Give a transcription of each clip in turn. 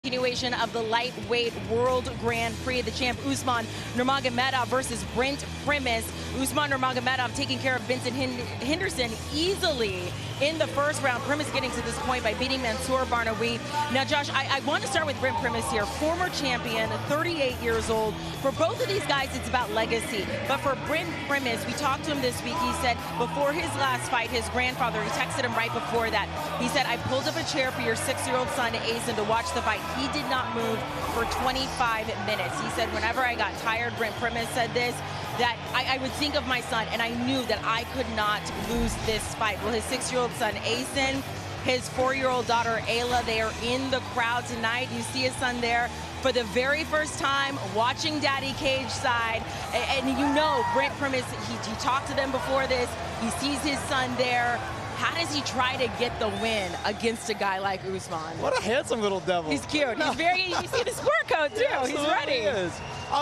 Continuation of the lightweight world Grand Prix. The champ Usman Nurmagomedov versus Brent Primus. Usman Nurmagomedov taking care of Vincent Henderson easily in the first round. Primus getting to this point by beating Mansour Barnaoui. Now, Josh, I want to start with Brent Primus here. Former champion, 38 years old. For both of these guys, it's about legacy. But for Brent Primus, we talked to him this week. He said before his last fight, his grandfather, he texted him right before that. He said, I pulled up a chair for your 6-year-old son, Asen, to watch the fight. He did not move for 25 minutes. He said, whenever I got tired, Brent Primus said this, that I would think of my son, and I knew that I could not lose this fight. Well, his 6-year-old son, Asen, his 4-year-old daughter, Ayla, they are in the crowd tonight. You see his son there for the very first time, watching Daddy cage side. And you know, Brent Primus, he talked to them before this. He sees his son there. How does he try to get the win against a guy like Usman? What a handsome little devil. He's cute. He's very, you see the sport coat too. Yeah, he's ready. He is.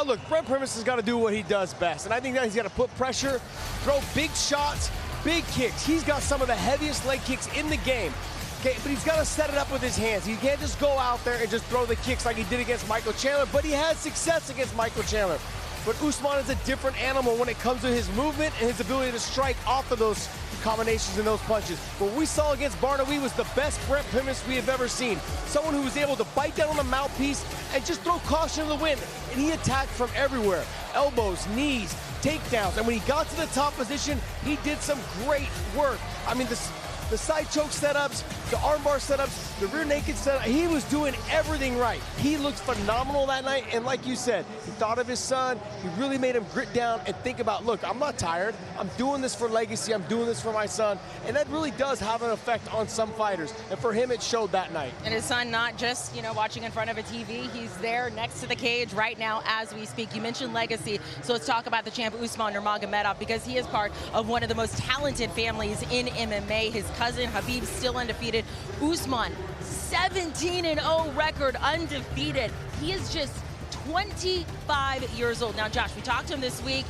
Look, Brent Primus has got to do what he does best. And I think that he's got to put pressure, throw big shots, big kicks. He's got some of the heaviest leg kicks in the game. Okay, but he's got to set it up with his hands. He can't just go out there and just throw the kicks like he did against Michael Chandler, but he had success against Michael Chandler. But Usman is a different animal when it comes to his movement and his ability to strike off of those combinations and those punches. What we saw against Barnaoui was the best Brent Primus we have ever seen. Someone who was able to bite down on the mouthpiece and just throw caution to the wind. And he attacked from everywhere. Elbows, knees, takedowns. And when he got to the top position, he did some great work. I mean, the side choke setups, the armbar setups, the rear naked setup, he was doing everything right. He looked phenomenal that night, and like you said, he thought of his son. He really made him grit down and think about, look, I'm not tired. I'm doing this for legacy. I'm doing this for my son. And that really does have an effect on some fighters. And for him, it showed that night. And his son not just, you know, watching in front of a TV. He's there next to the cage right now as we speak. You mentioned legacy, so let's talk about the champ Usman Nurmagomedov, because he is part of one of the most talented families in MMA. His cousin Habib still undefeated. Usman, 17-0 record, undefeated. He is just 25 years old. Now, Josh, we talked to him this week,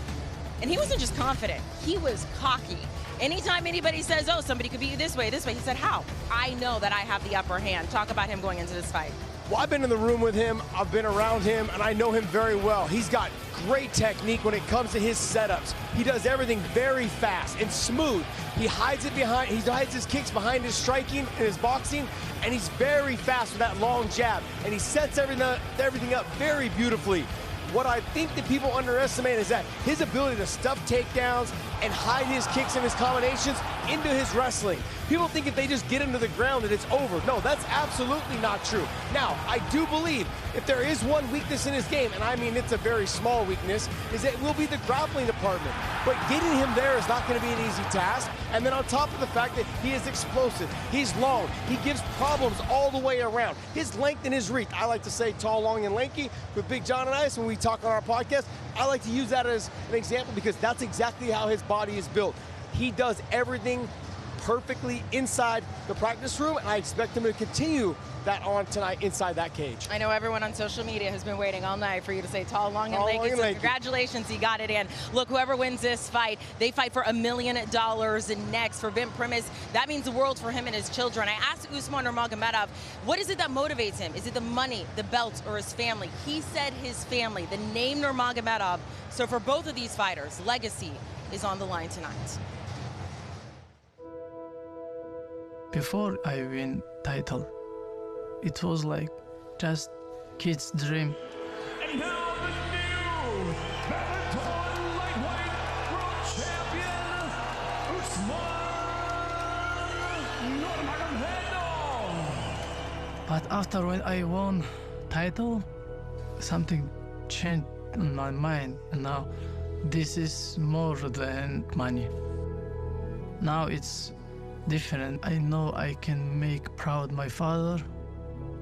and he wasn't just confident. He was cocky. Anytime anybody says, oh, somebody could beat you this way, he said, how? I know that I have the upper hand. Talk about him going into this fight. Well, I've been in the room with him, I've been around him, and I know him very well. He's got great technique when it comes to his setups. He does everything very fast and smooth. He hides his kicks behind his striking and his boxing, and he's very fast with that long jab, and he sets everything up very beautifully. What I think that people underestimate is that his ability to stuff takedowns and hide his kicks and his combinations into his wrestling. People think if they just get into the ground that it's over. No, that's absolutely not true. Now, I do believe if there is one weakness in his game, and I mean it's a very small weakness, is that it will be the grappling department. But getting him there is not going to be an easy task. And then on top of the fact that he is explosive, he's long, he gives problems all the way around. His length and his reach, I like to say tall, long, and lanky. With Big John and I, when we talk on our podcast, I like to use that as an example because that's exactly how his body is built. He does everything perfectly inside the practice room, and I expect him to continue that on tonight inside that cage. I know everyone on social media has been waiting all night for you to say tall, long, and lanky, so congratulations, he got it in. Look, whoever wins this fight, they fight for $1 million next. For Brent Primus, that means the world for him and his children. I asked Usman Nurmagomedov, what is it that motivates him? Is it the money, the belts, or his family? He said his family, the name Nurmagomedov. So for both of these fighters, legacy is on the line tonight. Before I win title, it was like just kid's dream. And now the new Bellator lightweight world champion, Usman Nurmagomedov. But after when I won title, something changed in my mind. And now this is more than money. Now it's different. I know I can make proud my father,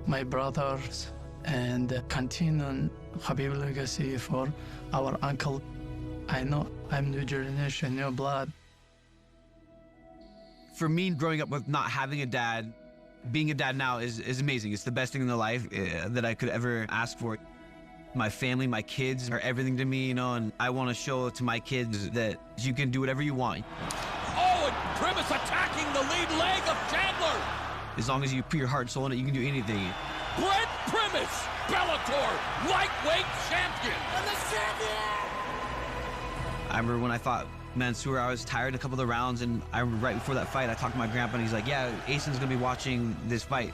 my brothers, and continue Habib legacy for our uncle. I know I'm new generation, new blood. For me, growing up with not having a dad, being a dad now is amazing. It's the best thing in the life that I could ever ask for. My family, my kids are everything to me, you know, and I want to show to my kids that you can do whatever you want. Oh, and Primus attacking the lead leg of Chandler. As long as you put your heart and soul in it, you can do anything. Brent Primus, Bellator lightweight champion. And the champion! I remember when I fought Mansoor, I was tired a couple of the rounds, and I remember right before that fight, I talked to my grandpa, and he's like, yeah, Asen's gonna be watching this fight.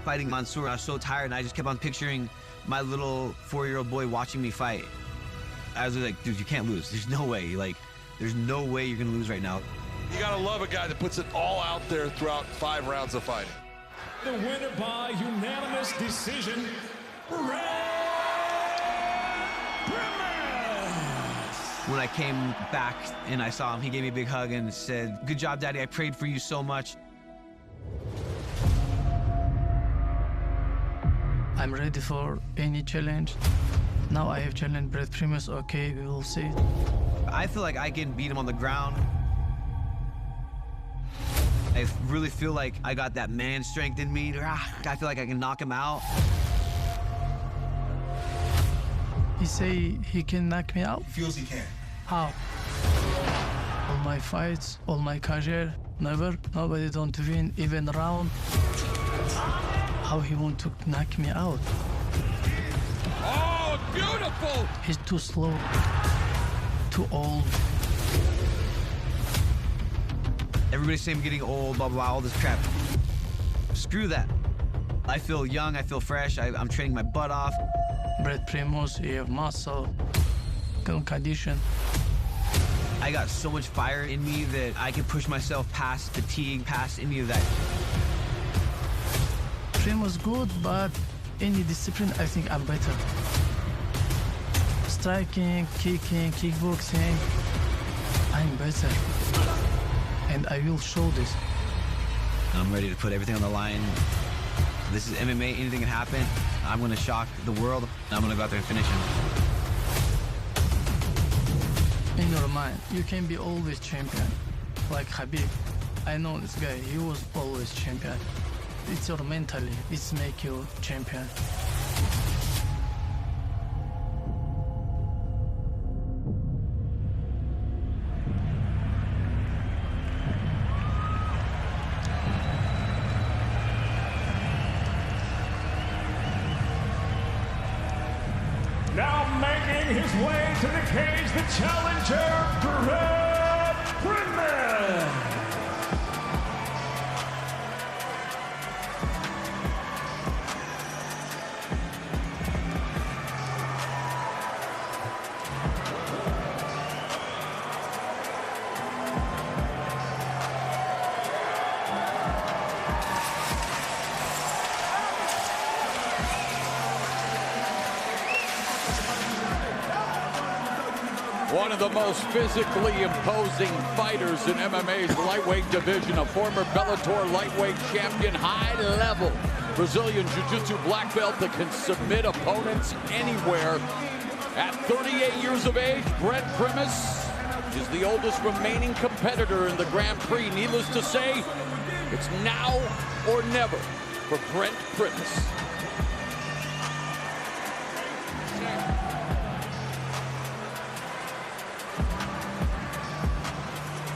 Fighting Mansoor, I was so tired, and I just kept on picturing my little 4-year-old boy watching me fight. I was like, dude, you can't lose. There's no way. Like, there's no way you're gonna lose right now. You gotta love a guy that puts it all out there throughout 5 rounds of fighting. The winner by unanimous decision, Brent Primus. When I came back and I saw him, he gave me a big hug and said, good job, Daddy. I prayed for you so much. I'm ready for any challenge. Now I have challenged Brent Primus. Okay, we will see. I feel like I can beat him on the ground. I really feel like I got that man strength in me. I feel like I can knock him out. He say he can knock me out? Feels he can. How? All my fights, all my career, never. Nobody don't win even round. How he want to knock me out? Oh, beautiful! He's too slow, too old. Everybody's saying I'm getting old, blah, blah, blah, all this crap. Screw that. I feel young, I feel fresh, I'm training my butt off. Brent Primus, he have muscle, good condition. I got so much fire in me that I can push myself past fatigue, past any of that. Primus good, but any discipline, I think I'm better. Striking, kicking, kickboxing, I'm better. And I will show this. I'm ready to put everything on the line. This is MMA, anything can happen. I'm gonna shock the world. I'm gonna go out there and finish him. In your mind, you can be always champion. Like Khabib. I know this guy, he was always champion. It's your mentally, it's make you champion. Now making his way to the cage, the challenger, Brent Primus. One of the most physically imposing fighters in MMA's lightweight division, a former Bellator lightweight champion, high-level Brazilian Jiu-Jitsu black belt that can submit opponents anywhere. At 38 years of age, Brent Primus is the oldest remaining competitor in the Grand Prix. Needless to say, it's now or never for Brent Primus.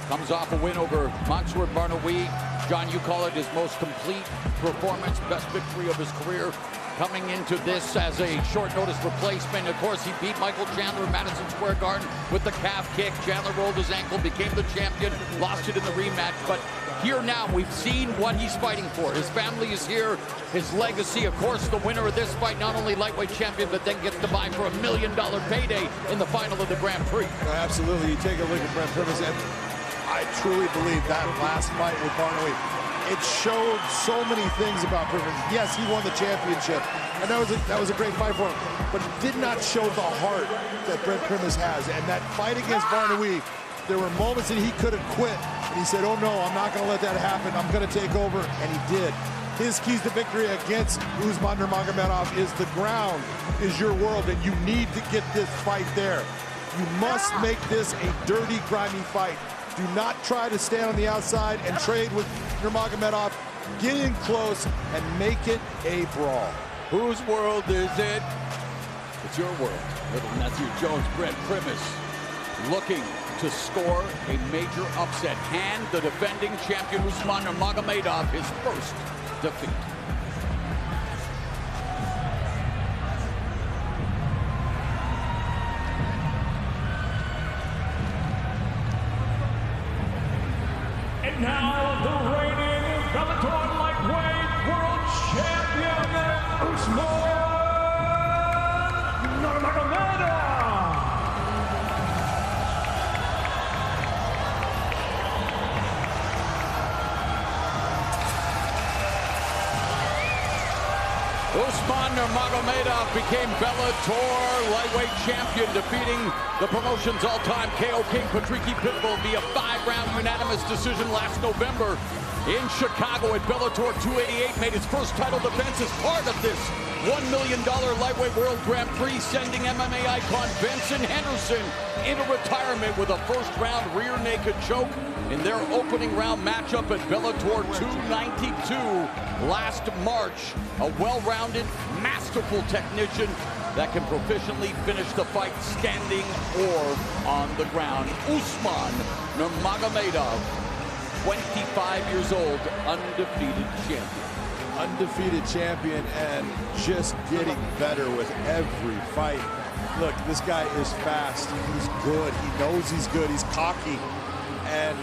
Comes off a win over Mansoor Barnawi. John, you call it his most complete performance, best victory of his career. Coming into this as a short notice replacement. Of course, he beat Michael Chandler in Madison Square Garden with the calf kick. Chandler rolled his ankle, became the champion, lost it in the rematch. But here now, we've seen what he's fighting for. His family is here, his legacy. Of course, the winner of this fight, not only lightweight champion, but then gets to buy for $1 million payday in the final of the Grand Prix. Absolutely. You take a look at Brent Primus, and I truly believe that last fight with Barnawi, it showed so many things about Primus. Yes, he won the championship, and that was a great fight for him, but it did not show the heart that Brent Primus has. And that fight against Barnawi, there were moments that he could have quit, and he said, oh no, I'm not going to let that happen. I'm going to take over, and he did. His keys to victory against Usman Nurmagomedov is the ground is your world, and you need to get this fight there. You must make this a dirty, grimy fight. Do not try to stand on the outside and trade with Nurmagomedov. Get in close and make it a brawl. Whose world is it? It's your world. Little Matthew Jones, Brent Primus, looking to score a major upset. Hand the defending champion Usman Nurmagomedov his first defeat. Usman nurmagomedov. Usman nurmagomedov became Bellator lightweight champion, defeating the promotion's all-time KO king Patricky Pitbull via 5-round unanimous decision last November in Chicago at Bellator 288. Made his first title defense as part of this $1 million lightweight world Grand Prix, sending MMA icon Benson Henderson into retirement with a first-round rear naked choke in their opening round matchup at Bellator 292 last March. A well-rounded, masterful technician that can proficiently finish the fight standing or on the ground. Usman nurmagomedov, 25 years old, undefeated champion. Undefeated champion and just getting better with every fight. Look, this guy is fast. He's good. He knows he's good. He's cocky. And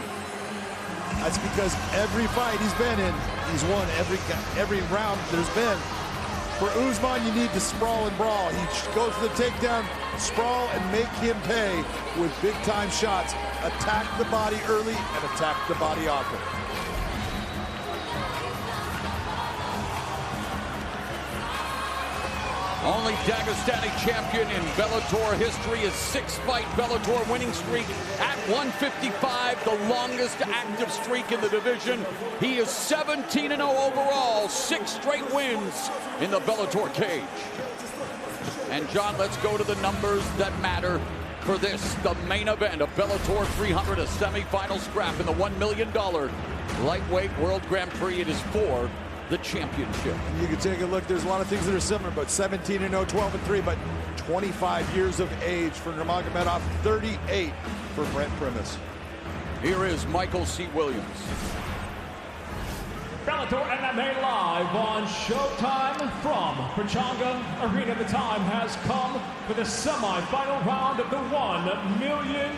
that's because every fight he's been in, he's won every round there's been. For Usman, you need to sprawl and brawl. He goes for the takedown, sprawl, and make him pay with big-time shots. Attack the body early and attack the body often. Only Dagestani champion in Bellator history. His 6-fight Bellator winning streak at 155, the longest active streak in the division. He is 17-0 overall, 6 straight wins in the Bellator cage. And John, let's go to the numbers that matter for this, the main event of Bellator 300, a semifinal scrap in the $1 million lightweight world Grand Prix. It is for the championship. You can take a look. There's a lot of things that are similar, but 17-0, 12-3, but 25 years of age for Nurmagomedov, 38 for Brent Primus. Here is Michael C. Williams. Bellator MMA live on Showtime from Pechanga Arena. The time has come for the semifinal round of the $1 million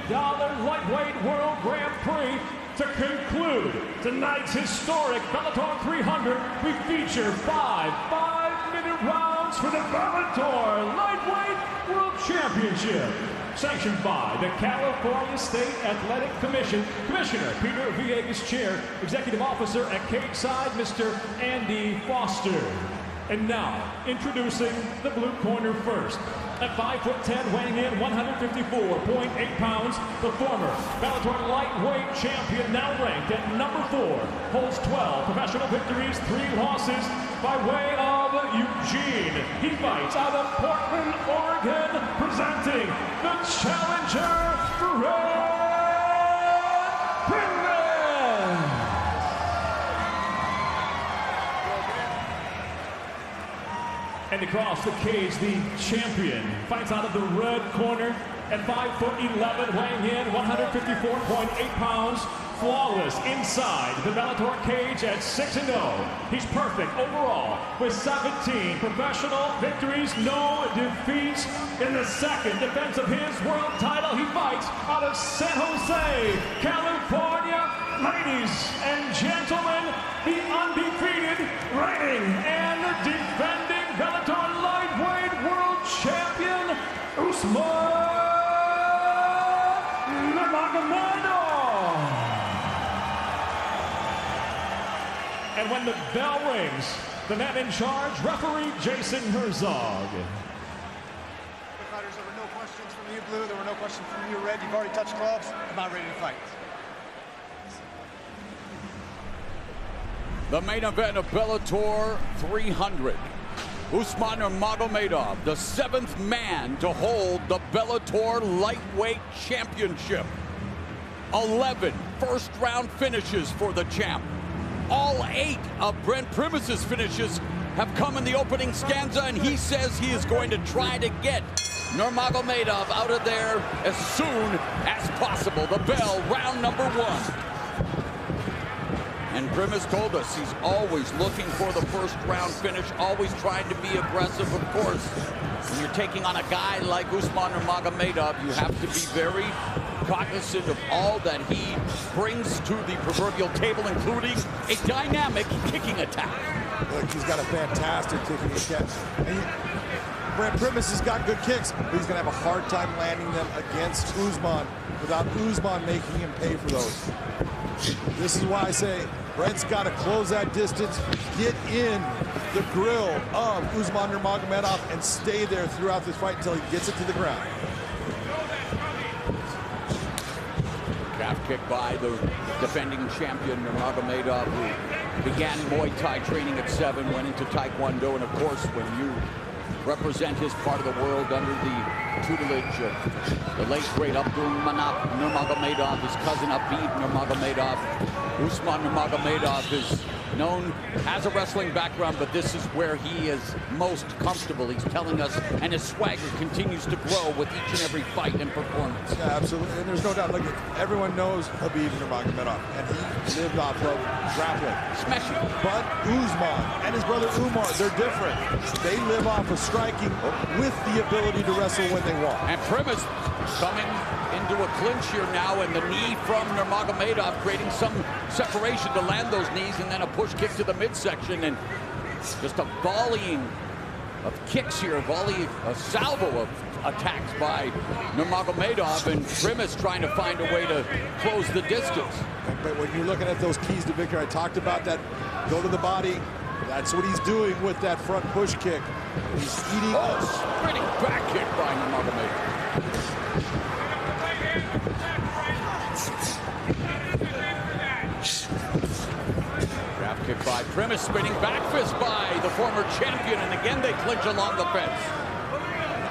lightweight world Grand Prix. To conclude tonight's historic Bellator 300, we feature 5 5-minute rounds for the Bellator Lightweight World Championship. Sanctioned by the California State Athletic Commission. Commissioner Peter Villegas, Chair, Executive Officer at Cageside, Mr. Andy Foster. And now, introducing the blue corner first. At 5'10", weighing in 154.8 pounds, the former Bellator lightweight champion, now ranked at number 4, holds 12 professional victories, 3 losses by way of Eugene. He fights out of Portland, Oregon, presenting the challenger, Brent. And across the cage, the champion fights out of the red corner at 5'11", weighing in 154.8 pounds. Flawless inside the Bellator cage at 6-0. He's perfect overall with 17 professional victories, no defeats. In the second defense of his world title, he fights out of San Jose, California. Ladies and gentlemen, the undefeated, reigning and defending Bellator lightweight world champion, Usman nurmagomedov. And when the bell rings, the man in charge, referee Jason Herzog. Fighters, there were no questions from you, Blue. There were no questions from you, Red. You've already touched gloves. I'm not ready to fight. The main event of Bellator 300. Usman nurmagomedov, the 7th man to hold the Bellator lightweight championship. 11 first-round finishes for the champ. All 8 of Brent Primus's finishes have come in the opening stanza, and he says he is going to try to get Nurmagomedov out of there as soon as possible. The bell, round number 1. And Primus told us he's always looking for the first-round finish, always trying to be aggressive. Of course, when you're taking on a guy like Usman nurmagomedov, you have to be very cognizant of all that he brings to the proverbial table, including a dynamic kicking attack. Look, he's got a fantastic kicking attack. Brent Primus has got good kicks, but he's going to have a hard time landing them against Usman without Usman making him pay for those. This is why I say Brent's got to close that distance, get in the grill of Usman Nurmagomedov, and stay there throughout this fight until he gets it to the ground. Calf kick by the defending champion Nurmagomedov, who began Muay Thai training at 7, went into Taekwondo, and of course, when you represent his part of the world under the tutelage of the late great Abdulmanap Nurmagomedov, his cousin Abib Nurmagomedov. Usman Nurmagomedov is known as a wrestling background, but this is where he is most comfortable. He's telling us, and his swagger continues to grow with each and every fight and performance. Yeah, absolutely, and there's no doubt. Look, everyone knows Abib Nurmagomedov, and he lived off of grappling. Smashing. But Usman and his brother Umar, they're different. They live off of striking with the ability to wrestle when they want. And Primus coming into a clinch here now, and the knee from Nurmagomedov creating some separation to land those knees, and then a push kick to the midsection, and just a volleying of kicks here, a salvo of attacks by Nurmagomedov, and Primus trying to find a way to close the distance. But when you're looking at those keys to victory, I talked about that, go to the body. That's what he's doing with that front push kick. He's eating a sprinting back kick by Nurmagomedov. Grab kick by Primus, spinning back fist by the former champion, and again they clinch along the fence.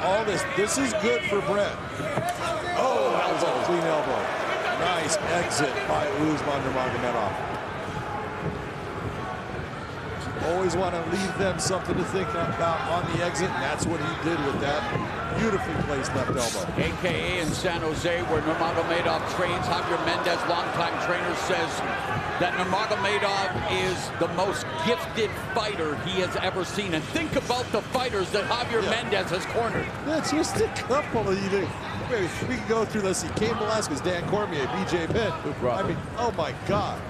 All this is good for Brent. Oh, that was a clean elbow. Nice exit by Usman Nurmagomedov. Always want to leave them something to think about on the exit, and that's what he did with that beautifully placed left elbow. AKA in San Jose, where Nurmagomedov trains, Javier Mendez, longtime trainer, says that Nurmagomedov is the most gifted fighter he has ever seen. And think about the fighters that Javier Mendez has cornered. Yeah, just a couple of you. Maybe we can go through this. Cain Velasquez, Dan Cormier, BJ Penn. I mean, oh my God.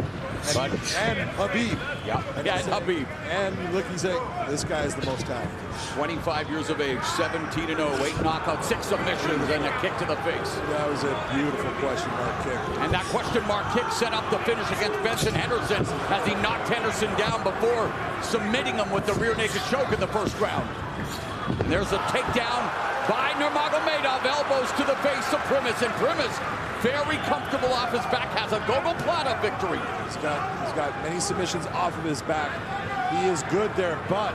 And Habib. Yeah, and Habib. And look, he's saying, this guy is the most talented. 25 years of age, 17-0, 8 knockouts, 6 submissions, and a kick to the face. That was a beautiful question mark kick. And that question mark kick set up the finish against Benson Henderson as he knocked Henderson down before submitting him with the rear naked choke in the first round. And there's a takedown by Nurmagomedov, elbows to the face of Primus, and Primus very comfortable off his back, has a gogoplata victory. He's got many submissions off of his back. He is good there, but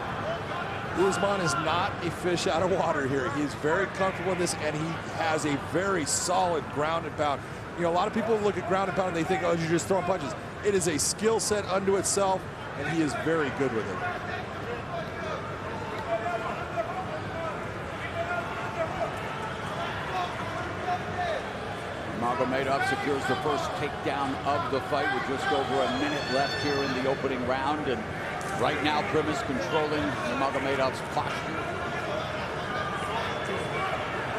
Usman is not a fish out of water here. He's very comfortable in this, and he has a very solid ground and pound. You know, a lot of people look at ground and pound and they think, oh, you're just throwing punches. It is a skill set unto itself, and he is very good with it. Nurmagomedov secures the first takedown of the fight with just over a minute left here in the opening round. And right now, Primus controlling Nurmagomedov's posture,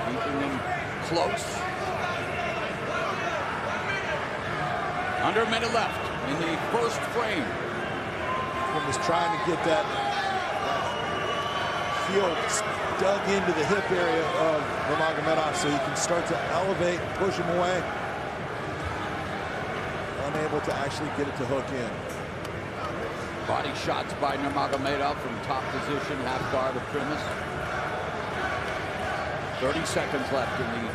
keeping him close. Under a minute left in the first frame. Primus trying to get that heel dug into the hip area of Nurmagomedov so he can start to elevate, push him away. Unable to actually get it to hook in. Body shots by Nurmagomedov from top position, half guard of Primus. 30 seconds left in the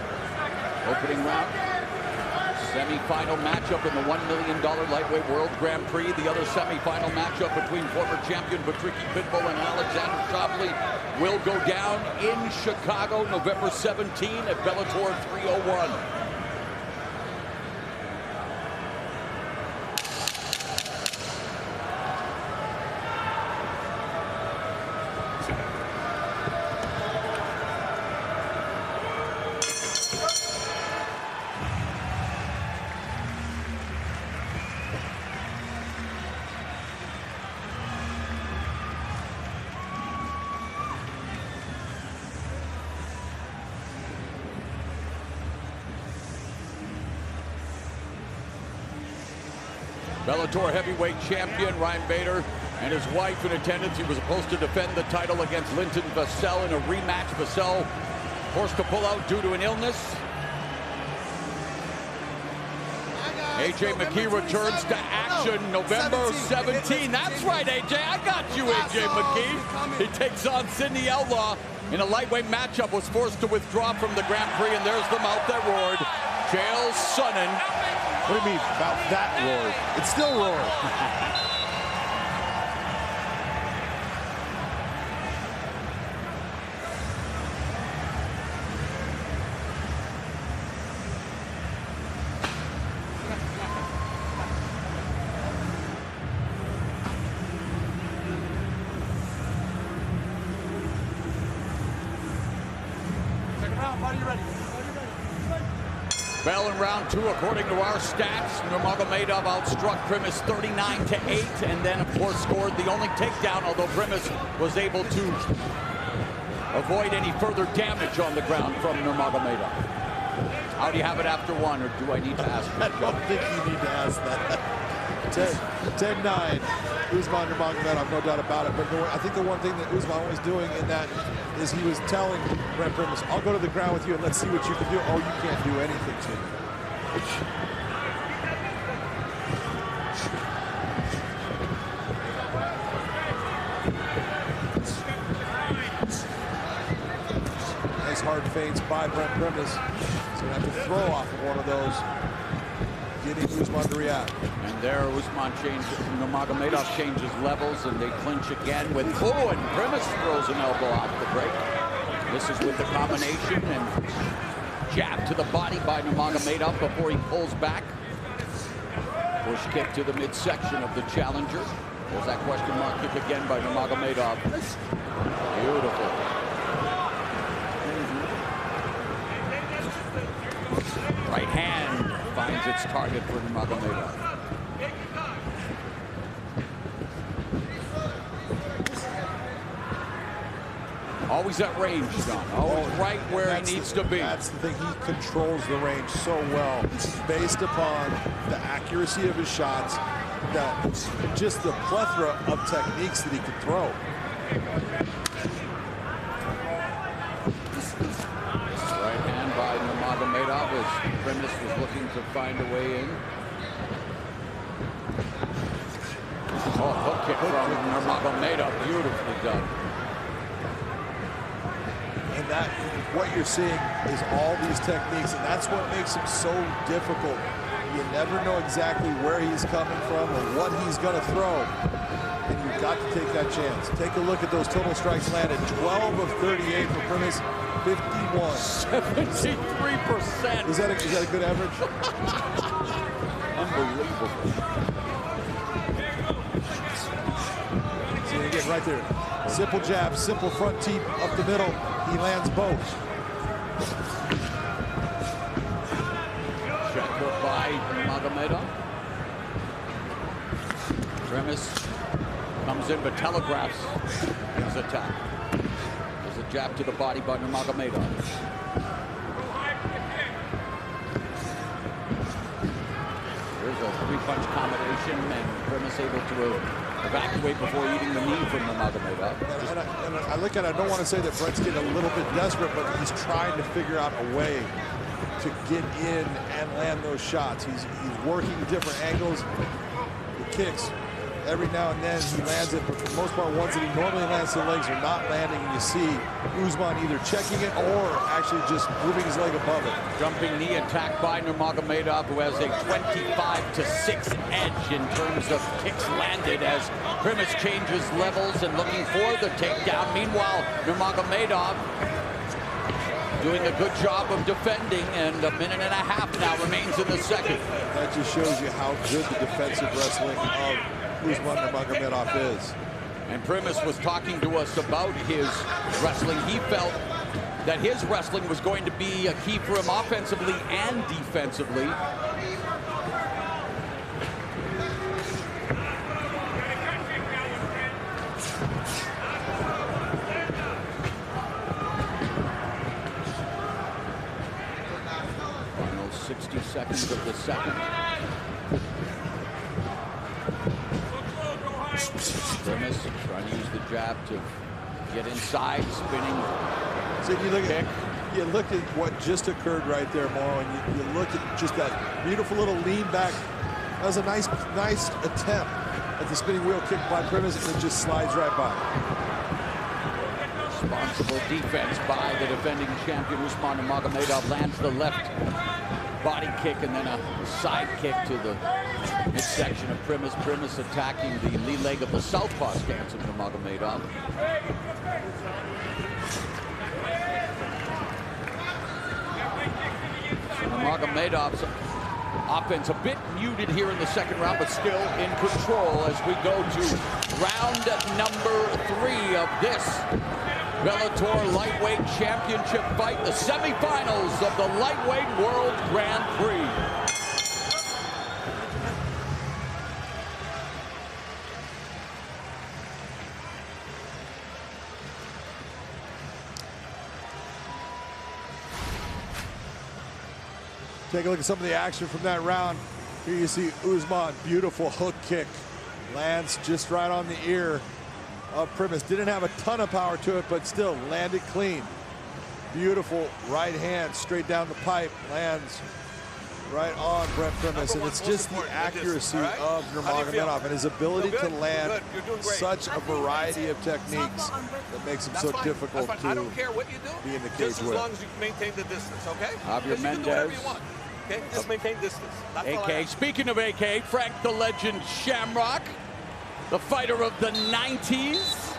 opening round. Semi-final matchup in the $1 million lightweight world Grand Prix. The other semi-final matchup between former champion Patricky Pitbull and Alexander Chavli will go down in Chicago November 17 at Bellator 301. Bellator heavyweight champion Ryan Bader and his wife in attendance. He was supposed to defend the title against Linton Vassell in a rematch. Vassell forced to pull out due to an illness. AJ McKee returns to action November 17. That's right, AJ. I got you, AJ McKee. He takes on Sidney Outlaw in a lightweight matchup. Was forced to withdraw from the Grand Prix, and there's the mouth that roared. Chael Sonnen. What do you mean about that roared? It's still roaring. Bell in round two, according to our stats. Nurmagomedov outstruck Primus 39-8, and then, of course, scored the only takedown, although Primus was able to avoid any further damage on the ground from Nurmagomedov. How do you have it after one, or do I need to ask you? I don't think you need to ask that. 10-9. Usman Nurmagomedov, no doubt about it. But I think the one thing that Usman was doing in that is he was telling Brent Primus, I'll go to the ground with you and let's see what you can do. Oh, you can't do anything to me. Nice hard feints by Brent Primus. So you have to throw off of one of those, getting Usman to react. And there, Usman Nurmagomedov changes levels, and they clinch again with and Primus throws an elbow off the break. This is with the combination and jab to the body by Nurmagomedov before he pulls back. Push kick to the midsection of the challenger. There's that question mark kick again by Nurmagomedov. Beautiful. Right hand finds its target for Nurmagomedov. Always at range, John. Always right where he needs to be. That's the thing. He controls the range so well, based upon the accuracy of his shots, that just the plethora of techniques that he can throw. Right hand by Nurmagomedov as Primus was looking to find a way in. Oh, hook kick from Nurmagomedov. Beautifully done. And that, what you're seeing is all these techniques, and that's what makes him so difficult. You never know exactly where he's coming from or what he's going to throw, and you've got to take that chance. Take a look at those total strikes landed. 12 of 38 for Primus, 51. 73%. Is that a good average? Unbelievable. See, again, right there. Simple jab, simple front teep up the middle. He lands both. Check hook by Nurmagomedov. Primus comes in but telegraphs his attack. There's a jab to the body by Nurmagomedov. There's a three-punch combination, and Primus able to evacuate before eating the knee from Nurmagomedov. And I look at it, I don't want to say that Brent's getting a little bit desperate, but he's trying to figure out a way to get in and land those shots. He's working different angles. The kicks, every now and then he lands it, but for the most part, ones that he normally lands to the legs are not landing, and you see Usman either checking it or actually just moving his leg above it. Jumping knee attack by Nurmagomedov, who has a 25-6 edge in terms of kicks landed as Primus changes levels and looking for the takedown. Meanwhile, Nurmagomedov doing a good job of defending, and a minute and a half now remains in the second. That just shows you how good the defensive wrestling of Usman Nurmagomedov is. And Primus was talking to us about his wrestling. He felt that his wrestling was going to be a key for him offensively and defensively. Final 60 seconds of the second. Primus trying to use the jab to get inside, spinning. So you look at what just occurred right there, Mauro, and you look at just that beautiful little lean back. That was a nice attempt at the spinning wheel kick by Primus, and it just slides right by. Responsible defense by the defending champion Usman Nurmagomedov. Lands the left body kick and then a side kick to the midsection of Primus. Primus attacking the lead leg of the southpaw stance of Nurmagomedov. So Nurmagomedov's offense a bit muted here in the second round, but still in control as we go to round number 3 of this Bellator Lightweight Championship fight, the semifinals of the Lightweight World Grand Prix. Take a look at some of the action from that round. Here you see Usman, beautiful hook kick. Lands just right on the ear of Primus. Didn't have a ton of power to it, but still landed clean. Beautiful right hand straight down the pipe. Lands right on Brent Primus. And it's just the accuracy of Nurmagomedov and his ability to land such a variety of techniques that makes him so difficult to I don't care what you do. Be in the cage just as with. long as you maintain the distance, okay? Javier Mendez. You can do whatever you want. Okay, just maintain distance. AK, speaking of AK, Frank the Legend Shamrock, the fighter of the 90s.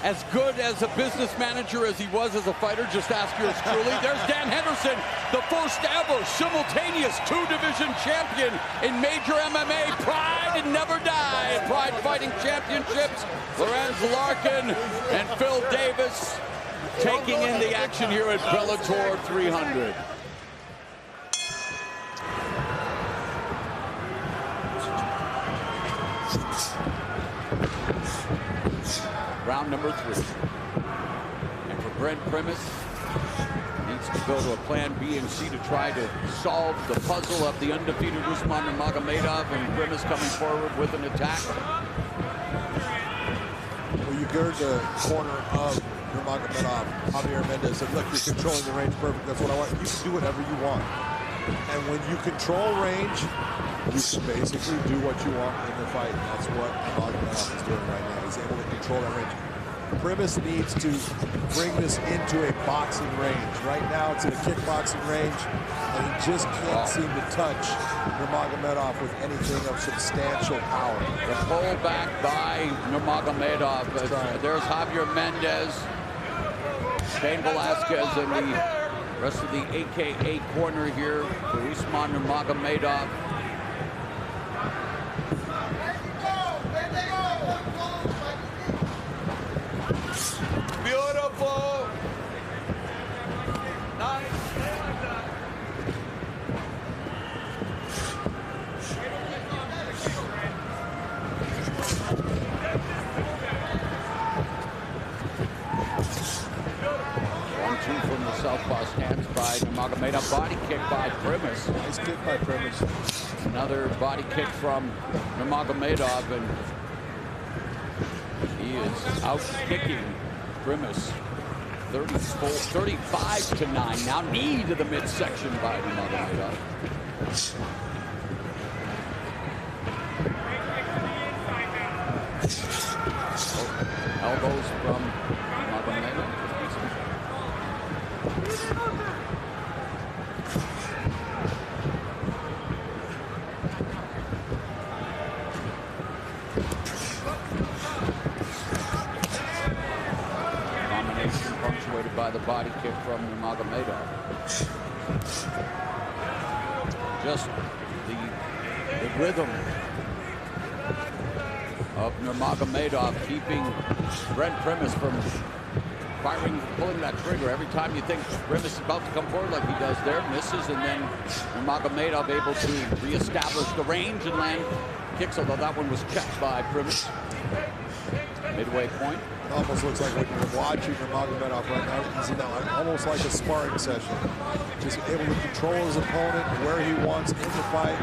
As good as a business manager as he was as a fighter, just ask yours truly. There's Dan Henderson, the first ever simultaneous 2-division champion in major MMA. Pride and never die. Pride Fighting Championships. Lorenz Larkin and Phil Davis taking in the action here at Bellator 300. Round number 3. And for Brent Primus, needs to go to a plan B and C to try to solve the puzzle of the undefeated Usman Nurmagomedov, and Primus coming forward with an attack. Well, you gird the corner of Nurmagomedov. Javier Mendez said, look, you're controlling the range perfect. That's what I want. You can do whatever you want. And when you control range, you can basically do what you want in the fight. That's what Nurmagomedov is doing right now. He's able to control that range. Primus needs to bring this into a boxing range. Right now, it's in a kickboxing range, and he just can't seem to touch Nurmagomedov with anything of substantial power. The pull back by Nurmagomedov. There's Javier Mendez, Cain Velasquez, and the rest of the AKA corner here for Usman Nurmagomedov. Beautiful. Nice. From the southpaw stance by Nurmagomedov. Body kick by Primus. Nice kick by Primus. Another body kick from Nurmagomedov, and he is out kicking Primus 35-9. Now knee to the midsection by Nurmagomedov. Elbows from Nurmagomedov. Combination punctuated by the body kick from Nurmagomedov. Just the rhythm of Nurmagomedov keeping Brent Primus from pulling that trigger. Every time you think Primus is about to come forward like he does there, misses, and then Nurmagomedov able to reestablish the range and land kicks, although that one was checked by Primus. Midway point. It almost looks like when you're watching Nurmagomedov right now, he's in almost like a sparring session. Just able to control his opponent where he wants in the fight.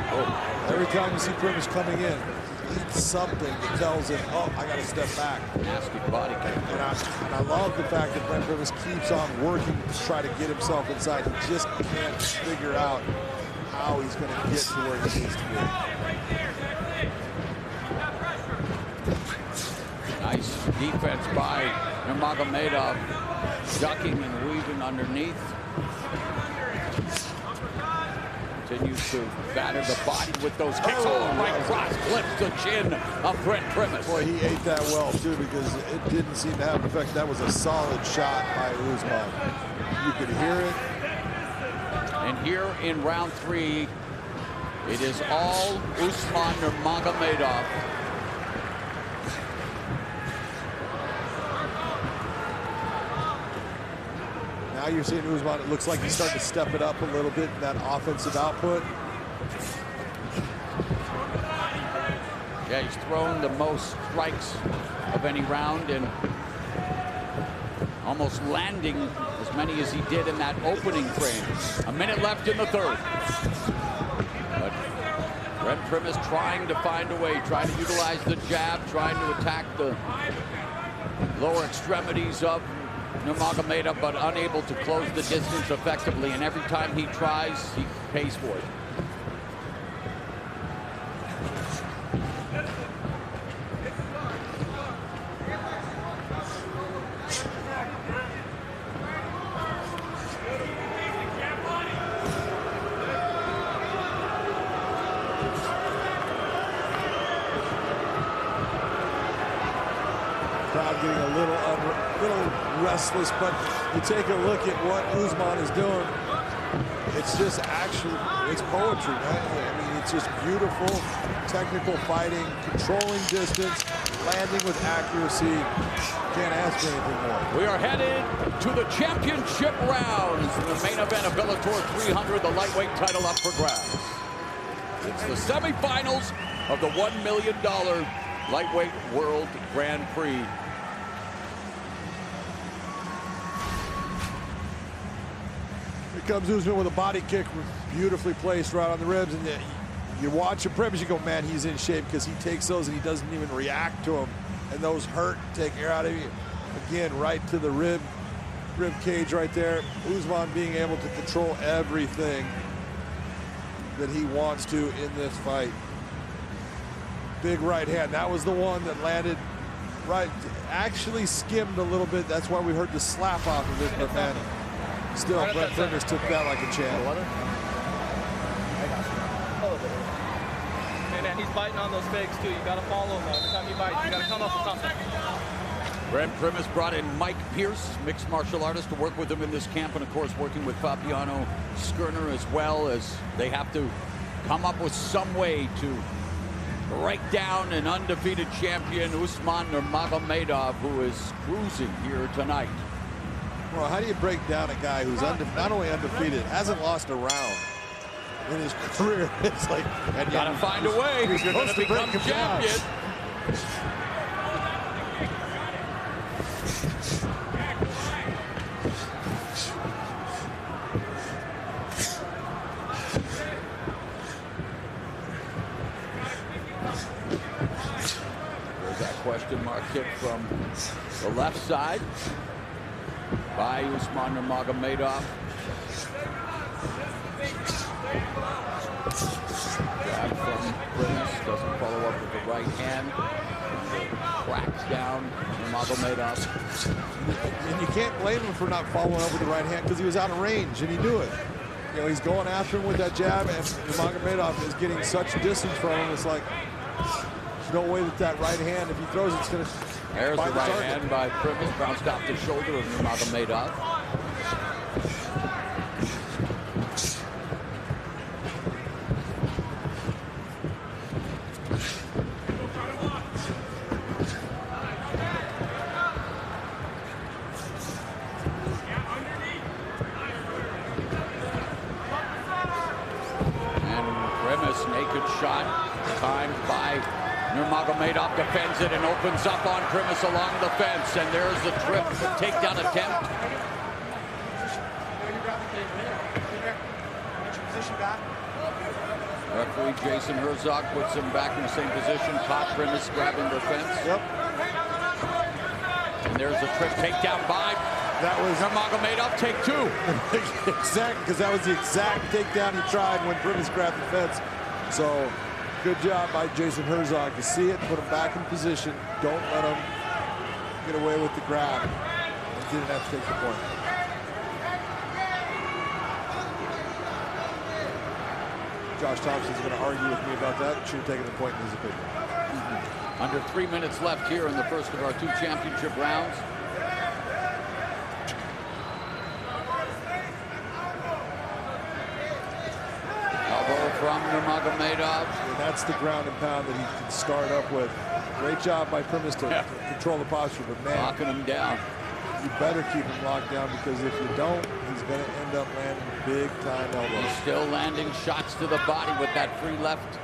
Every time you see Primus coming in, eats something that tells him, oh, I got to step back. Nasty body kick. And I love the fact that Brent Primus keeps on working to try to get himself inside. He just can't figure out how he's going to get to where he needs to be. Nice defense by Nurmagomedov, ducking and weaving underneath. Continues to batter the body with those kicks. Oh, right cross clips the chin of Brent Primus. Boy, he ate that well, too, because it didn't seem to have an effect. That was a solid shot by Usman. You could hear it. And here in round 3, it is all Usman Nurmagomedov. Now you're seeing Usman, it looks like he's starting to step it up a little bit in that offensive output. Yeah, he's thrown the most strikes of any round and almost landing as many as he did in that opening frame. A minute left in the third. But Brent Primus trying to find a way, trying to utilize the jab, trying to attack the lower extremities of Nurmagomedov, but unable to close the distance effectively. And every time he tries, he pays for it. Crowd getting a little restless, but you take a look at what Usman is doing. It's just actually, it's poetry, man. I mean, it's just beautiful, technical fighting, controlling distance, landing with accuracy. Can't ask for anything more. We are headed to the championship rounds. The main event of Bellator 300, the lightweight title up for grabs. It's the semifinals of the $1 million lightweight world Grand Prix. Here comes Usman with a body kick, beautifully placed right on the ribs, and you watch him Primus, you go, man, he's in shape, because he takes those and he doesn't even react to them, and those hurt, take air out of you. Again, right to the rib cage right there. Usman being able to control everything that he wants to in this fight. Big right hand. That was the one that landed right, actually skimmed a little bit. That's why we heard the slap off of it, but man, still, Brent Primus took that like a champ. Hey man, he's biting on those fakes too. You gotta follow him though. Every time he bites, you gotta come up with something. Brent Primus brought in Mike Pierce, mixed martial artist, to work with him in this camp, and of course working with Fabiano Skurner as well, as they have to come up with some way to break down an undefeated champion, Usman Nurmagomedov, who is cruising here tonight. Well, how do you break down a guy who's not only undefeated, hasn't lost a round in his career? It's like, and gotta find a way. He's going to become champion. There's that question mark kick from the left side by Usman Nurmagomedov. Jab from Primus, doesn't follow up with the right hand. Cracks down Nurmagomedov. And you can't blame him for not following up with the right hand, because he was out of range and he knew it. You know, he's going after him with that jab, and Nurmagomedov is getting such distance from him. It's like, there's no way that right hand, if he throws it, it's going to. There's the right hand by Primus, bounced off the shoulder of Nurmagomedov. Naked shot, timed by Nurmagomedov, defends it and opens up on Primus along the fence, and there's the trip, the takedown attempt. Referee Jason Herzog puts him back in the same position. Caught Primus grabbing the fence. Yep. And there's a trip takedown by that was Nurmagomedov. Take two. Exactly, because that was the exact takedown he tried when Primus grabbed the fence. So good job by Jason Herzog to see it, put him back in position. Don't let him get away with the grab. He didn't have to take the point. Josh Thompson's going to argue with me about that. Should have taken the point in his opinion. Under 3 minutes left here in the first of our two championship rounds. Elbow from Nurmagomedov. And that's the ground and pound that he can start up with. Great job by Primus to control the posture, but man, locking him down. You better keep him locked down, because if you don't, he's going to end up landing big time elbows. He's still landing shots to the body with that free left.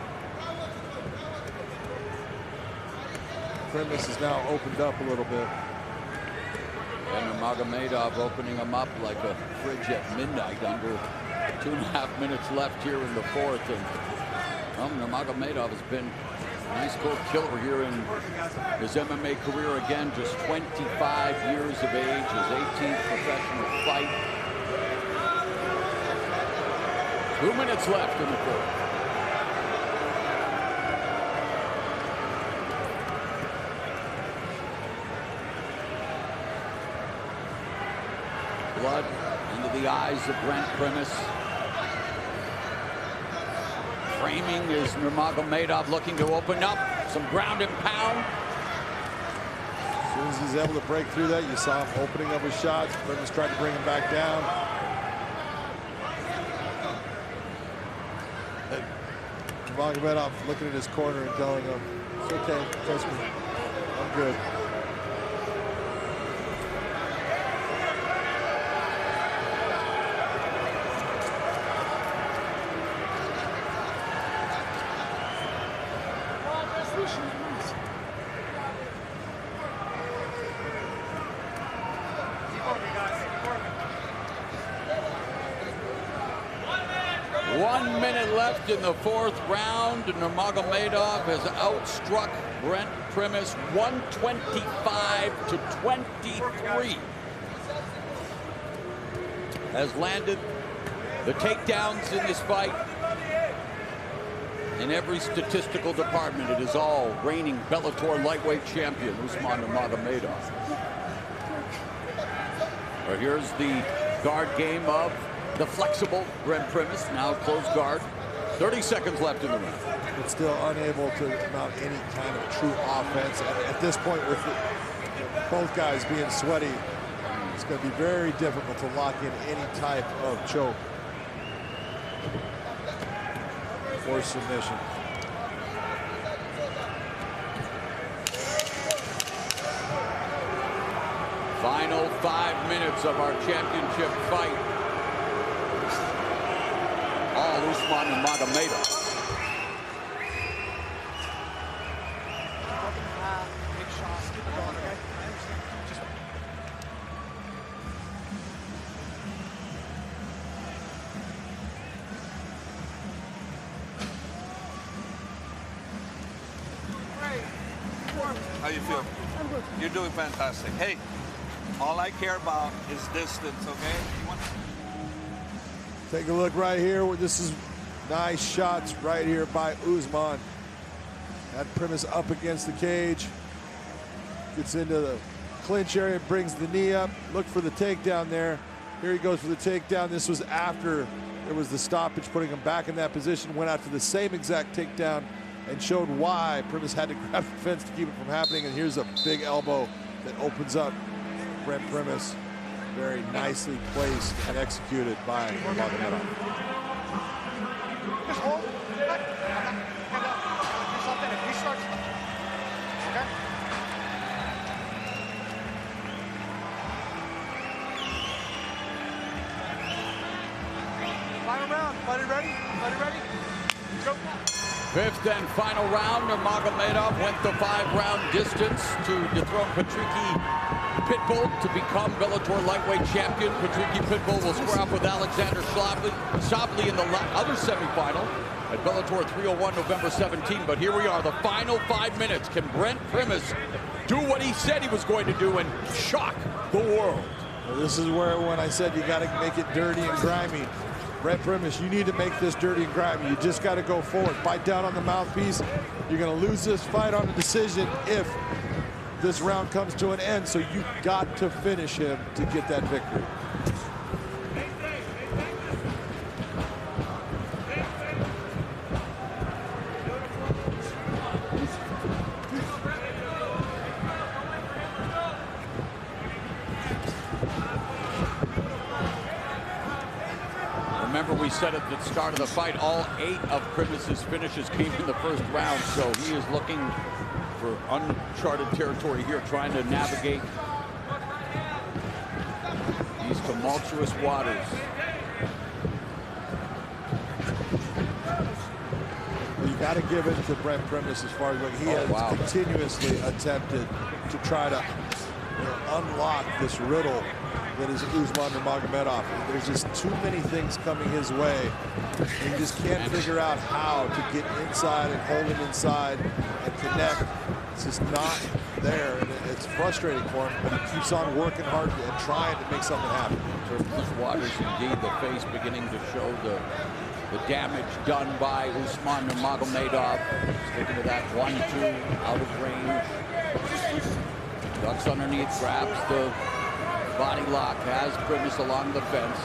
Primus is now opened up a little bit. And Nurmagomedov opening him up like a fridge at midnight. Under 2.5 minutes left here in the fourth. And Nurmagomedov has been a nice goal killer here in his MMA career. Again, just 25 years of age, his 18th professional fight. 2 minutes left in the fourth. Blood into the eyes of Brent Primus. Framing is Nurmagomedov looking to open up. Some ground and pound. As soon as he's able to break through that, you saw him opening up his shots. Primus tried to bring him back down. Nurmagomedov looking at his corner and telling him, "It's okay, trust me, I'm good." In the fourth round, Nurmagomedov has outstruck Brent Primus 125-23. Has landed the takedowns in this fight. In every statistical department, it is all reigning Bellator lightweight champion Usman Nurmagomedov. Well, here's the guard game of the flexible Brent Primus, now close guard. 30 seconds left in the round. But still unable to mount any kind of true offense. At this point, with both guys being sweaty, it's going to be very difficult to lock in any type of choke or submission. Final 5 minutes of our championship fight. All Usman Nurmagomedov. How you feel? I'm good. You're doing fantastic. Hey, all I care about is distance, okay? Take a look right here. This is nice shots right here by Usman. That Primus up against the cage. Gets into the clinch area, brings the knee up. Look for the takedown there. Here he goes for the takedown. This was after there was the stoppage, putting him back in that position. Went after the same exact takedown and showed why Primus had to grab the fence to keep it from happening. And here's a big elbow that opens up Brent Primus. Very nicely placed and executed by Nurmagomedov. Just hold. Something. If he starts. Okay. Final round. Buddy ready? Buddy ready? Go. Fifth and final round. Nurmagomedov went the 5-round distance to dethrone Patricky Pitbull to become Bellator lightweight champion. Patricky Pitbull will square up with Alexander Shabley in the other semifinal. at Bellator 301 November 17. But here we are, the final 5 minutes. Can Brent Primus do what he said he was going to do and shock the world? Well, this is where, when I said you got to make it dirty and grimy, Brent Primus, you need to make this dirty and grimy. You just got to go forward, bite down on the mouthpiece. You're going to lose this fight on a decision if this round comes to an end, so you got to finish him to get that victory. Remember, we said at the start of the fight, all 8 of Primus's finishes came in the first round, so he is looking for uncharted territory here, trying to navigate these tumultuous waters. You got to give it to Brent Primus as far as what he has continuously attempted to try to unlock this riddle that is Usman Nurmagomedov. There's just too many things coming his way. He just can't figure out how to get inside and hold him inside and connect. It's just not there, and it's frustrating for him, but he keeps on working hard and trying to make something happen. Turbulent waters indeed, the face beginning to show the damage done by Usman Nurmagomedov. Sticking to that 1-2 out of range. Ducks underneath, grabs the body lock, has Primus along the fence.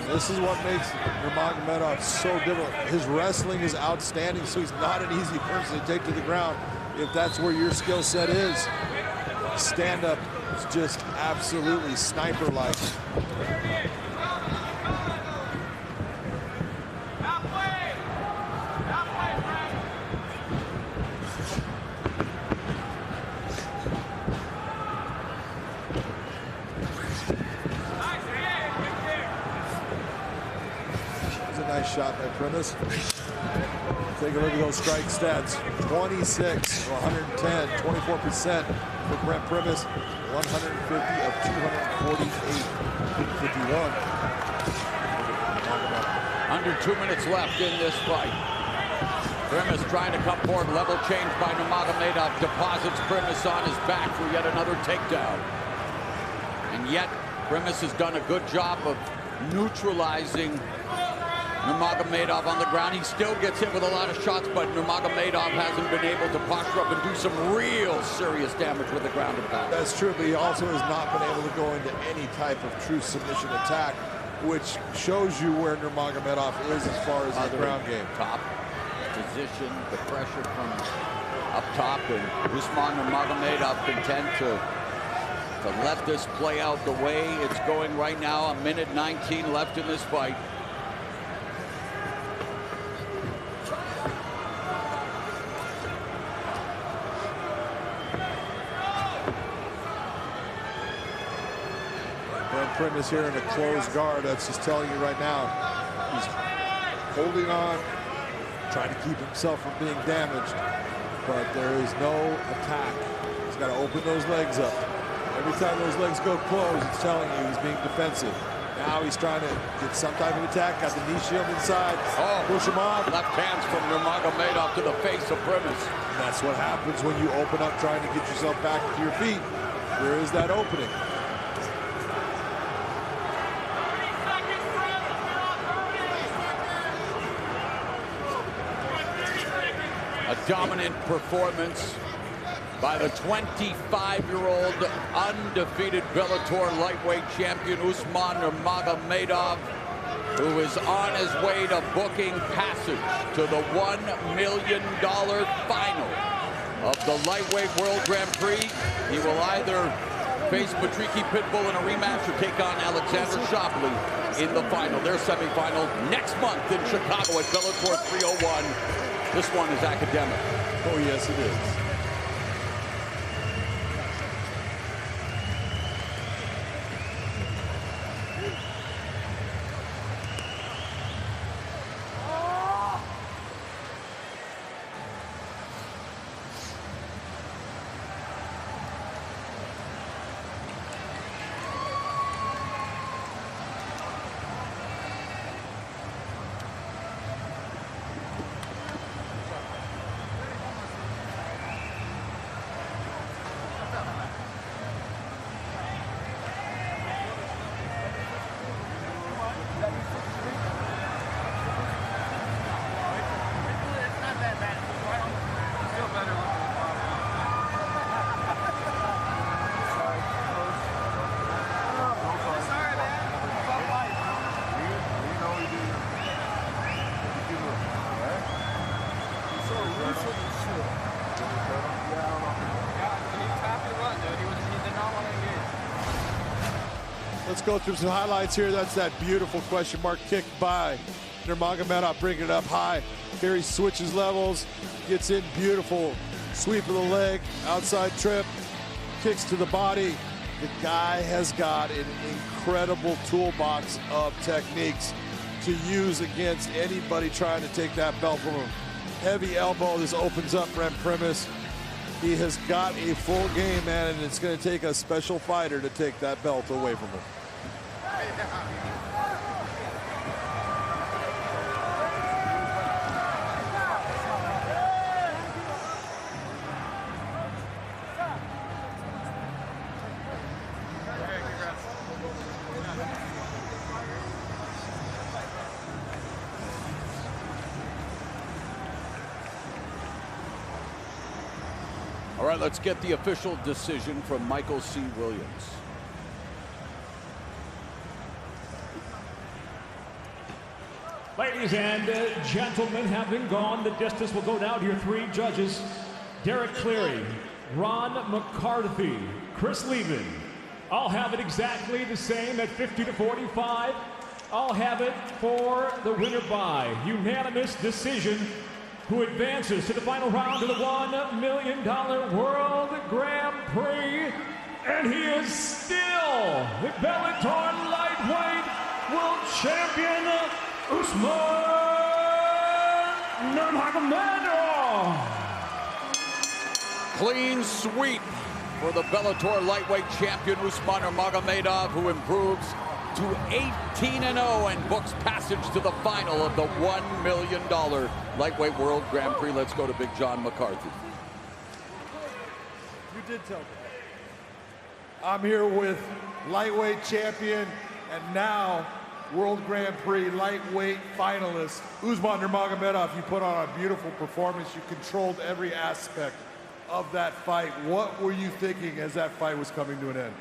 This is what makes Nurmagomedov so difficult. His wrestling is outstanding, so he's not an easy person to take to the ground if that's where your skill set is. Stand-up is just absolutely sniper-like. Nice shot by Primus. Take a look at those strike stats. 26 to 110, 24% for Brent Primus. 150 of 248, 51. Under 2 minutes left in this fight. Primus trying to come forward. Level change by Nurmagomedov. Deposits Primus on his back for yet another takedown. And yet, Primus has done a good job of neutralizing Nurmagomedov on the ground. He still gets hit with a lot of shots, but Nurmagomedov hasn't been able to posture up and do some real serious damage with the ground and pound. That's true, but he also has not been able to go into any type of true submission attack, which shows you where Nurmagomedov is as far as the ground game. Top position, the pressure from up top, and Usman Nurmagomedov content to let this play out the way it's going right now. 1:19 left in this fight. Primus here in a closed guard. That's just telling you right now, he's holding on, trying to keep himself from being damaged, but there is no attack. He's got to open those legs up. Every time those legs go closed, it's telling you he's being defensive. Now he's trying to get some type of attack, got the knee shield inside, push him off. Left hands from Nurmagomedov to the face of Primus. And that's what happens when you open up trying to get yourself back to your feet. There is that opening. A dominant performance by the 25-year-old undefeated Bellator lightweight champion Usman Nurmagomedov, who is on his way to booking passage to the $1 million final of the lightweight World Grand Prix. He will either face Patricky Pitbull in a rematch or take on Alexander Shapley in the final. Their semifinal next month in Chicago at Bellator 301. This one is academic. Oh, yes, it is. Let's go through some highlights here. That's that beautiful question mark kick by Nurmagomedov, bringing it up high. Here he switches levels, gets in, beautiful sweep of the leg, outside trip, kicks to the body. The guy has got an incredible toolbox of techniques to use against anybody trying to take that belt from him. Heavy elbow, this opens up Brent Primus. He has got a full game, man, and it's going to take a special fighter to take that belt away from him. All right, let's get the official decision from Michael C. Williams. Ladies and gentlemen, having gone the distance, we'll go now to your three judges. Derek Cleary, Ron McCarthy, Chris Levin. I'll have it exactly the same at 50-45. I'll have it for the winner by unanimous decision, who advances to the final round of the $1 million World Grand Prix. And he is still the Bellator lightweight world champion, Usman Nurmagomedov. Clean sweep for the Bellator lightweight champion, Usman Nurmagomedov, who improves to 18-0 and books passage to the final of the $1 million lightweight world Grand Prix. Let's go to Big John McCarthy. You did tell me. I'm here with lightweight champion and now World Grand Prix lightweight finalist, Usman Nurmagomedov. You put on a beautiful performance. You controlled every aspect of that fight. What were you thinking as that fight was coming to an end?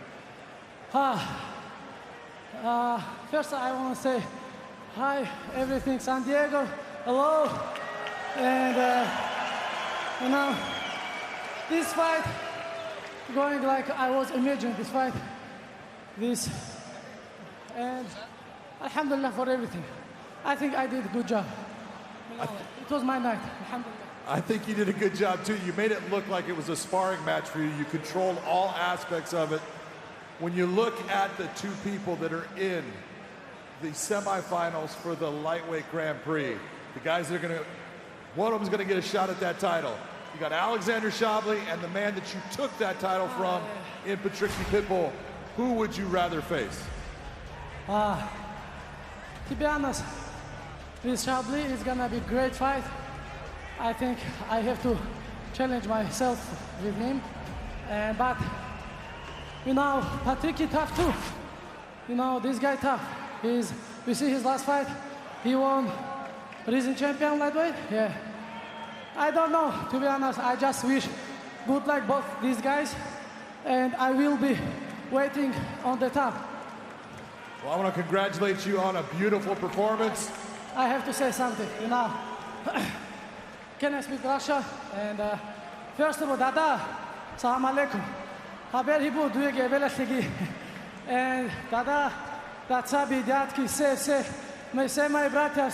First, I want to say hi, everything, San Diego, hello. And, you know, this fight going like I was imagining this fight. And alhamdulillah for everything. I think I did a good job. It was my night, alhamdulillah. I think you did a good job too. You made it look like it was a sparring match for you. You controlled all aspects of it. When you look at the two people that are in the semifinals for the lightweight Grand Prix, the guys that are one of them is gonna get a shot at that title. You got Alexander Shabley and the man that you took that title from in Patricky Pitbull. Who would you rather face? To be honest, with Shabley, it's gonna be a great fight. I think I have to challenge myself with him. But, you know, Patricky tough too. You know, this guy tough. We see his last fight. He won recent champion lightweight. Yeah. I don't know, to be honest. I just wish good luck both these guys. And I will be waiting on the top. Well, I want to congratulate you on a beautiful performance. I have to say something, you know. Can I speak Russia? And first of all, Dada, salam alaikum. Haber hibu duyege velashigi. And Dada, Dacabi, дядки, все, мы все мои братья,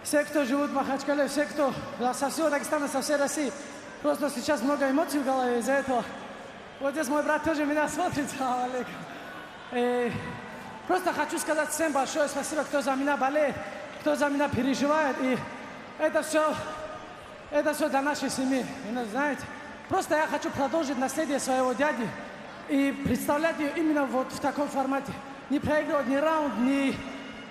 все, кто живут в Махачкале, все, кто со всего Дагестана, со всей России. Просто сейчас много эмоций в голове из-за этого. Вот здесь мой брат тоже меня смотрит, салам алейкум. Просто хочу сказать всем большое спасибо, кто за меня болеет, кто за меня переживает. И это все для нашей семьи, знаете. Просто я хочу продолжить наследие своего дяди и представлять ее именно вот в таком формате. Не проигрывать ни раунд,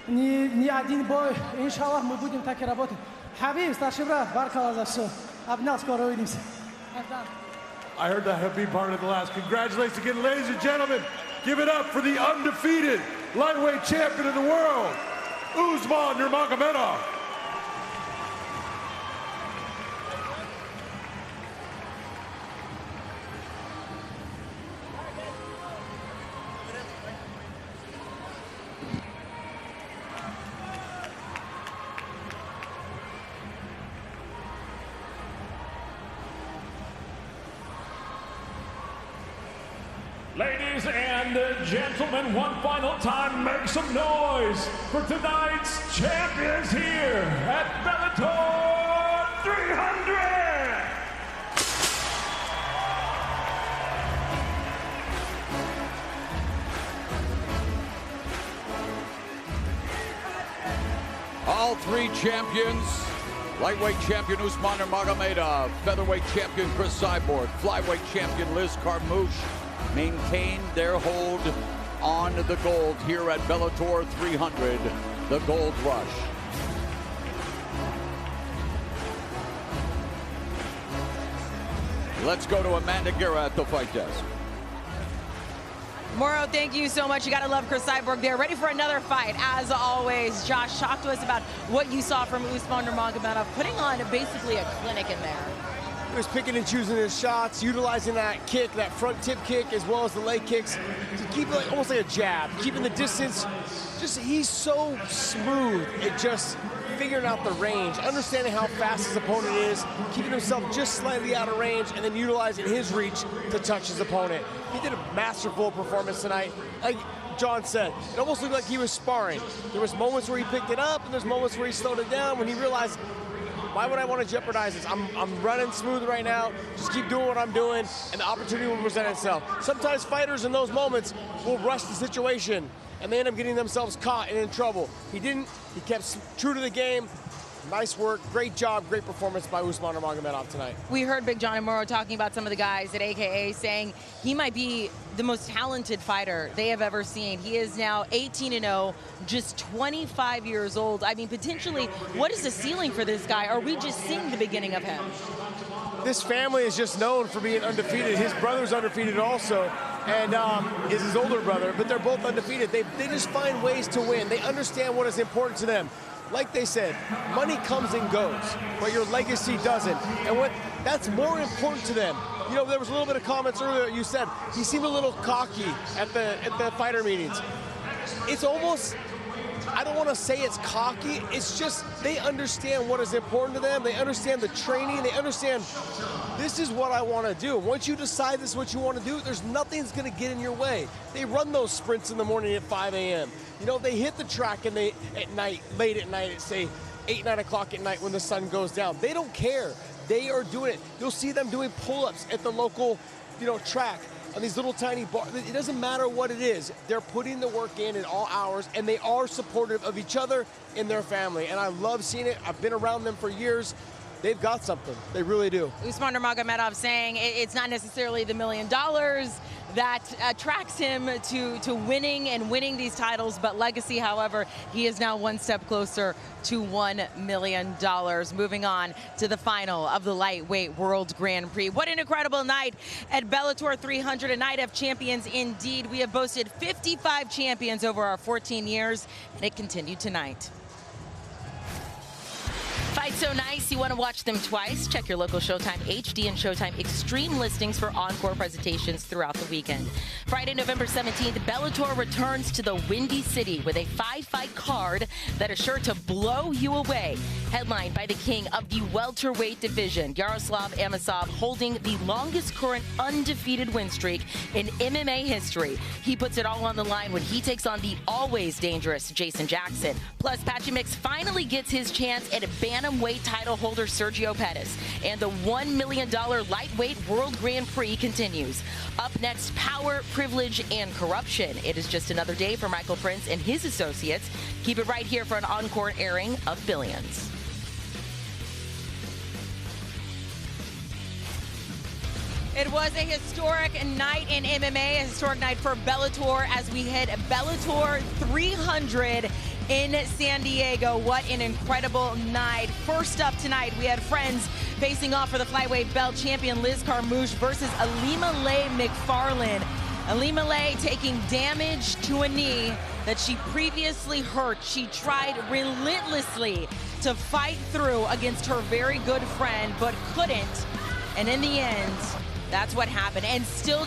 ни один бой. Иншаллах, мы будем так и работать. Хабиб, старший брат, баркалла за все. Обнял, скоро увидимся. I heard that Habib part of the last. Congratulations again, ladies and gentlemen. Give it up for the undefeated lightweight champion of the world, Usman Nurmagomedov. Ladies and gentlemen, one final time, make some noise for tonight's champions here at Bellator 300! All three champions, lightweight champion Usman Nurmagomedov, featherweight champion Chris Cyborg, flyweight champion Liz Carmouche, maintain their hold on the gold here at Bellator 300, the Gold Rush. Let's go to Amanda Guerra at the fight desk. Moro, thank you so much. You got to love Chris Cyborg there. Ready for another fight, as always. Josh, talk to us about what you saw from Usman Nurmagomedov, putting on basically a clinic in there. He was picking and choosing his shots, utilizing that kick, that front tip kick, as well as the leg kicks, to keep it almost like a jab, keeping the distance. Just, he's so smooth at just figuring out the range, understanding how fast his opponent is, keeping himself just slightly out of range, and then utilizing his reach to touch his opponent. He did a masterful performance tonight. Like John said, it almost looked like he was sparring. There was moments where he picked it up, and there's moments where he slowed it down when he realized, why would I want to jeopardize this? I'm running smooth right now. Just keep doing what I'm doing, and the opportunity will present itself. Sometimes fighters in those moments will rush the situation, and they end up getting themselves caught and in trouble. He didn't. He kept true to the game. Nice work, great job, great performance by Usman Nurmagomedov tonight. We heard Big John and Moro talking about some of the guys at AKA, saying he might be the most talented fighter they have ever seen. He is now 18-0, just 25 years old. I mean, potentially, what is the ceiling for this guy? Are we just seeing the beginning of him? This family is just known for being undefeated. His brother's undefeated also, and is his older brother, but they're both undefeated. They just find ways to win. They understand what is important to them. Like they said, money comes and goes, but your legacy doesn't. And that's more important to them. You know, there was a little bit of comments earlier. You said he seemed a little cocky at the fighter meetings. It's almost, I don't want to say it's cocky. It's just they understand what is important to them. They understand the training. They understand this is what I want to do. Once you decide this is what you want to do, there's nothing that's going to get in your way. They run those sprints in the morning at 5 a.m. You know, they hit the track and at night, late at night, at say 8, 9 o'clock at night when the sun goes down. They don't care. They are doing it. You'll see them doing pull-ups at the local, track on these little tiny bars. It doesn't matter what it is. They're putting the work in all hours, and they are supportive of each other and their family. And I love seeing it. I've been around them for years. They've got something. They really do. Usman Nurmagomedov saying it's not necessarily the $1 million that attracts him to winning these titles, but legacy, however, he is now one step closer to $1 million. Moving on to the final of the lightweight World Grand Prix. What an incredible night at Bellator 300, a night of champions indeed. We have boasted 55 champions over our 14 years, and it continued tonight. Fight so nice, you want to watch them twice? Check your local Showtime HD and Showtime Extreme listings for encore presentations throughout the weekend. Friday, November 17th, Bellator returns to the Windy City with a 5-fight card that is sure to blow you away. Headlined by the king of the welterweight division, Yaroslav Amosov, holding the longest current undefeated win streak in MMA history. He puts it all on the line when he takes on the always dangerous Jason Jackson. Plus, Patchy Mix finally gets his chance at a bantamweight title holder Sergio Pettis. And the $1 million lightweight World Grand Prix continues. Up next, power, privilege, and corruption. It is just another day for Michael Prince and his associates. Keep it right here for an encore airing of Billions. It was a historic night in MMA, a historic night for Bellator as we hit Bellator 300 in San Diego. What an incredible night. First up tonight, we had friends facing off for the flyweight belt, champion Liz Carmouche versus Ilima-Lei Macfarlane. Ilima-Lei taking damage to a knee that she previously hurt. She tried relentlessly to fight through against her very good friend, but couldn't. And in the end, that's what happened. And still